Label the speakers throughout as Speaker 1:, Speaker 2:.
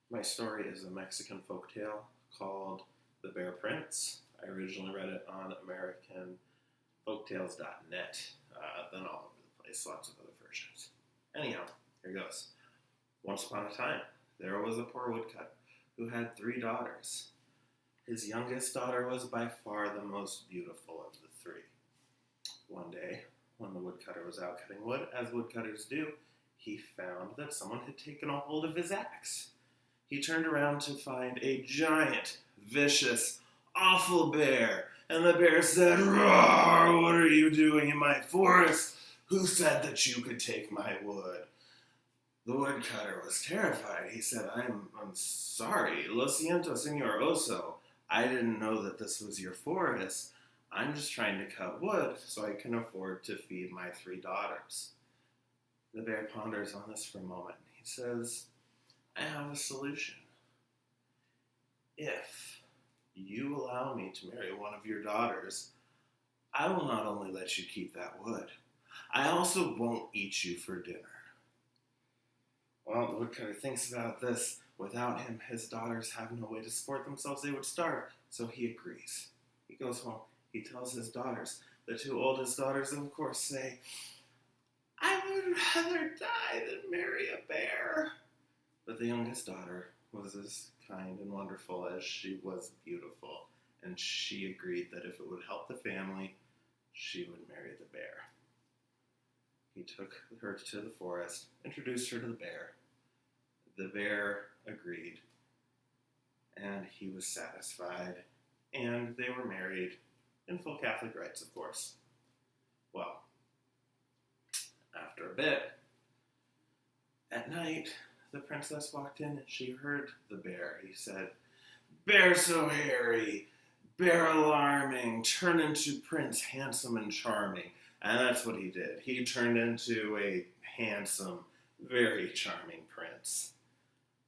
Speaker 1: My story is a Mexican folktale called The Bear Prince. I originally read it on AmericanFolktales.net, then all over the place, lots of other versions. Anyhow, here goes. Once upon a time, there was a poor woodcut who had 3 daughters. His youngest daughter was by far the most beautiful of the 3. One day, when the woodcutter was out cutting wood, as woodcutters do, he found that someone had taken a hold of his axe. He turned around to find a giant, vicious, awful bear. And the bear said, "Roar, what are you doing in my forest? Who said that you could take my wood?" The woodcutter was terrified. He said, I'm sorry. Lo siento, señor oso. I didn't know that this was your forest. I'm just trying to cut wood so I can afford to feed my 3 daughters. The bear ponders on this for a moment. He says, I have a solution. If you allow me to marry one of your daughters, I will not only let you keep that wood, I also won't eat you for dinner. Well, the woodcutter thinks about this. Without him, his daughters have no way to support themselves. They would starve. So he agrees. He goes home. He tells his daughters. The 2 oldest daughters, of course, say, I would rather die than marry a bear. But the youngest daughter was as kind and wonderful as she was beautiful, and she agreed that if it would help the family, she would marry the bear. He took her to the forest, introduced her to the bear. The bear agreed, and he was satisfied, and they were married in full Catholic rites, of course. Well, after a bit, at night, the princess walked in and she heard the bear. He said, Bear so hairy, bear alarming, turn into prince handsome and charming. And that's what he did. He turned into a handsome, very charming prince.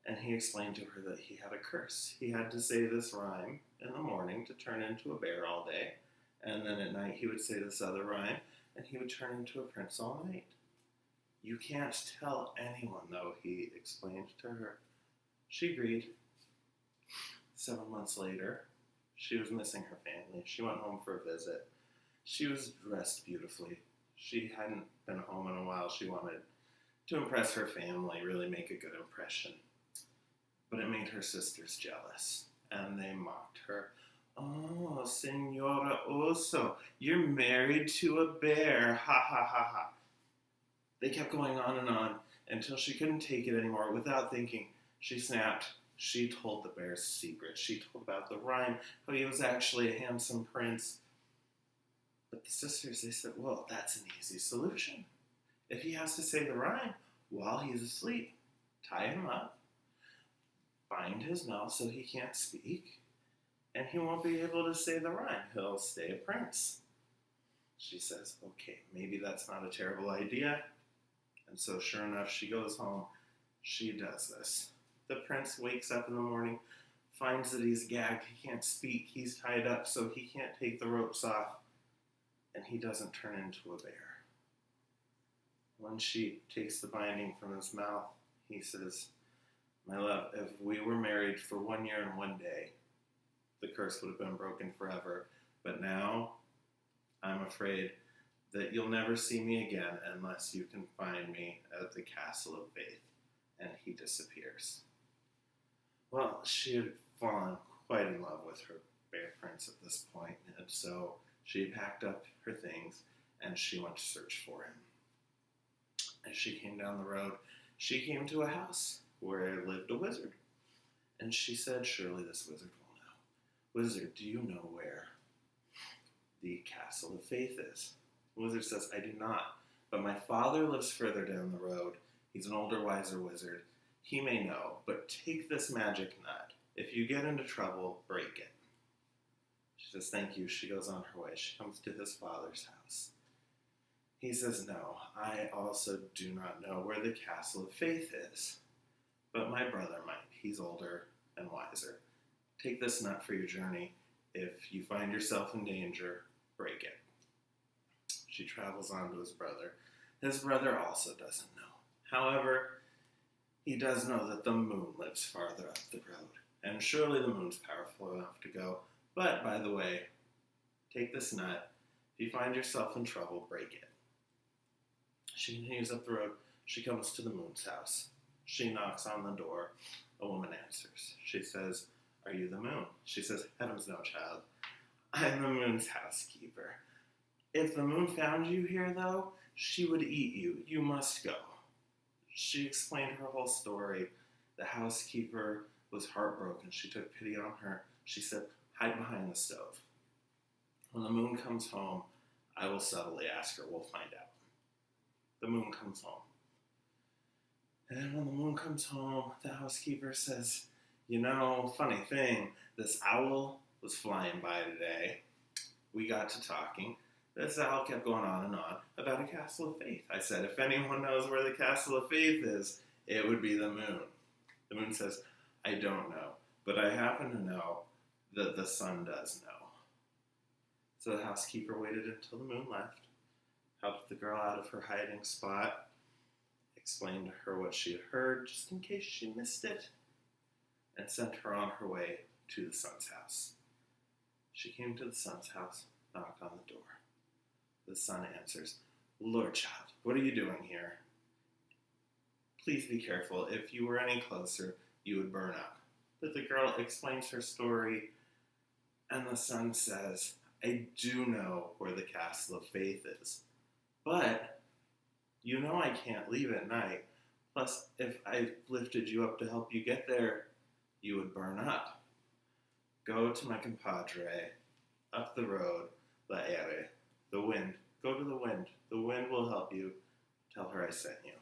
Speaker 1: And he explained to her that he had a curse. He had to say this rhyme in the morning to turn into a bear all day. And then at night he would say this other rhyme and he would turn into a prince all night. You can't tell anyone, though, he explained to her. She agreed. 7 months later, she was missing her family. She went home for a visit. She was dressed beautifully. She hadn't been home in a while. She wanted to impress her family, really make a good impression. But it made her sisters jealous, and they mocked her. Oh, Senora Oso, you're married to a bear. Ha ha ha ha. They kept going on until she couldn't take it anymore. Without thinking, she snapped. She told the bear's secret. She told about the rhyme, how he was actually a handsome prince. But the sisters, they said, well, that's an easy solution. If he has to say the rhyme while he's asleep, tie him up, bind his mouth so he can't speak, and he won't be able to say the rhyme. He'll stay a prince. She says, okay, maybe that's not a terrible idea. And so sure enough, she goes home. She does this. The prince wakes up in the morning, finds that he's gagged. He can't speak. He's tied up so he can't take the ropes off. And he doesn't turn into a bear. When she takes the binding from his mouth, he says, my love, if we were married for 1 year and 1 day, the curse would have been broken forever. But now, I'm afraid that you'll never see me again unless you can find me at the Castle of Faith. And he disappears. Well, she had fallen quite in love with her bear prince at this point, and so she packed up her things and she went to search for him. As she came down the road, she came to a house where lived a wizard. And she said, surely this wizard will know. Wizard, do you know where the Castle of Faith is? The wizard says, I do not, but my father lives further down the road. He's an older, wiser wizard. He may know, but take this magic nut. If you get into trouble, break it. She says, thank you. She goes on her way. She comes to his father's house. He says, no, I also do not know where the Castle of Faith is, but my brother might. He's older and wiser. Take this nut for your journey. If you find yourself in danger, break it. She travels on to his brother. His brother also doesn't know. However, he does know that the moon lives farther up the road, and surely the moon's powerful enough to go. But, by the way, take this nut. If you find yourself in trouble, break it. She continues up the road. She comes to the moon's house. She knocks on the door. A woman answers. She says, "Are you the moon?" She says, "Heavens no, child. I'm the moon's housekeeper. If the moon found you here, though, she would eat you. You must go." She explained her whole story. The housekeeper was heartbroken. She took pity on her. She said, "Hide behind the stove. When the moon comes home, I will subtly ask her. We'll find out." The moon comes home. And when the moon comes home, the housekeeper says, "Funny thing, this owl was flying by today. We got to talking. This owl kept going on and on about a castle of faith. I said, if anyone knows where the castle of faith is, it would be the moon." The moon says, "I don't know, but I happen to know that the sun does know." So the housekeeper waited until the moon left, helped the girl out of her hiding spot, explained to her what she had heard, just in case she missed it, and sent her on her way to the sun's house. She came to the sun's house, knocked on the door. The sun answers, "Lord child, what are you doing here? Please be careful. If you were any closer, you would burn up." But the girl explains her story, and the sun says, "I do know where the castle of faith is, but I can't leave at night. Plus, if I lifted you up to help you get there, you would burn up. Go to my compadre, up the road, La Aire, the wind. Go to the wind. The wind will help you. Tell her I sent you."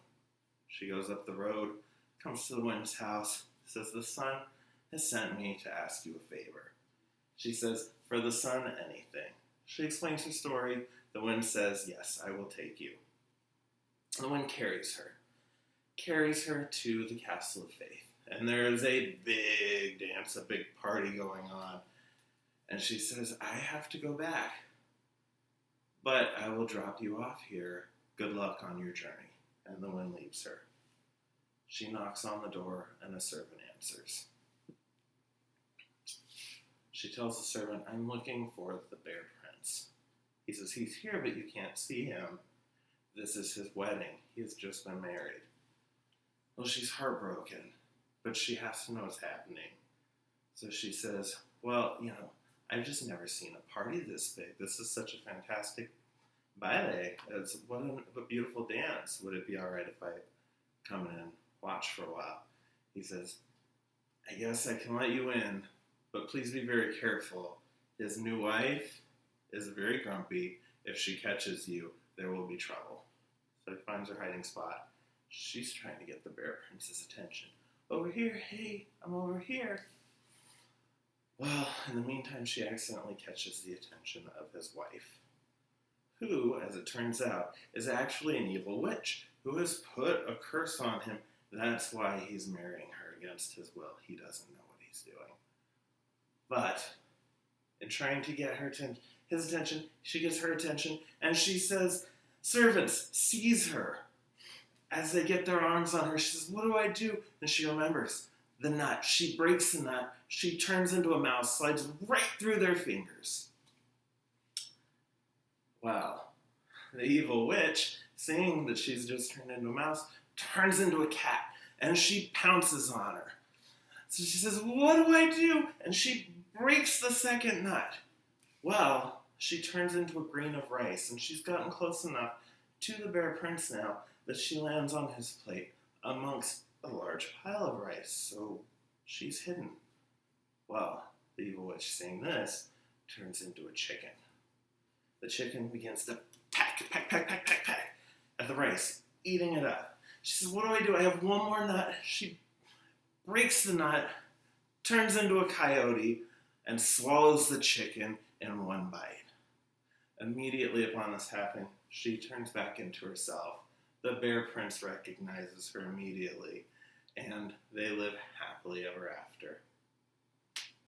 Speaker 1: She goes up the road, comes to the wind's house, says, "The sun has sent me to ask you a favor." She says, "For the sun, anything." She explains her story. The wind says, "Yes, I will take you." The wind carries her to the castle of faith. And there is a big dance, a big party going on. And she says, "I have to go back, but I will drop you off here. Good luck on your journey." And the wind leaves her. She knocks on the door, and a servant answers. She tells the servant, "I'm looking for the Bear Prince." He says, "He's here, but you can't see him. This is his wedding. He has just been married." Well, she's heartbroken, but she has to know what's happening. So she says, "Well, I've just never seen a party this big. This is such a fantastic ballet. What a beautiful dance. Would it be all right if I come in and watch for a while?" He says, "I guess I can let you in, but please be very careful. His new wife is very grumpy. If she catches you, there will be trouble." So he finds her hiding spot. She's trying to get the Bear Prince's attention. "Over here, hey, I'm over here." Well, in the meantime, she accidentally catches the attention of his wife, who, as it turns out, is actually an evil witch who has put a curse on him. That's why he's marrying her against his will. He doesn't know what he's doing. But in trying to get his attention, she gets her attention, and she says, "Servants, seize her." As they get their arms on her, she says, "What do I do?" And she remembers the nut. She breaks the nut. She turns into a mouse, slides right through their fingers. Well, the evil witch, seeing that she's just turned into a mouse, turns into a cat, and she pounces on her. So she says, "What do I do?" And she breaks the second nut. Well, she turns into a grain of rice, and she's gotten close enough to the Bear Prince now that she lands on his plate amongst a large pile of rice, so she's hidden. Well, the evil witch, seeing this, turns into a chicken. The chicken begins to peck at the rice, eating it up. She says, "What do? I have one more nut." She breaks the nut, turns into a coyote, and swallows the chicken in one bite. Immediately upon this happening, she turns back into herself. The Bear Prince recognizes her immediately, and they live happily ever after.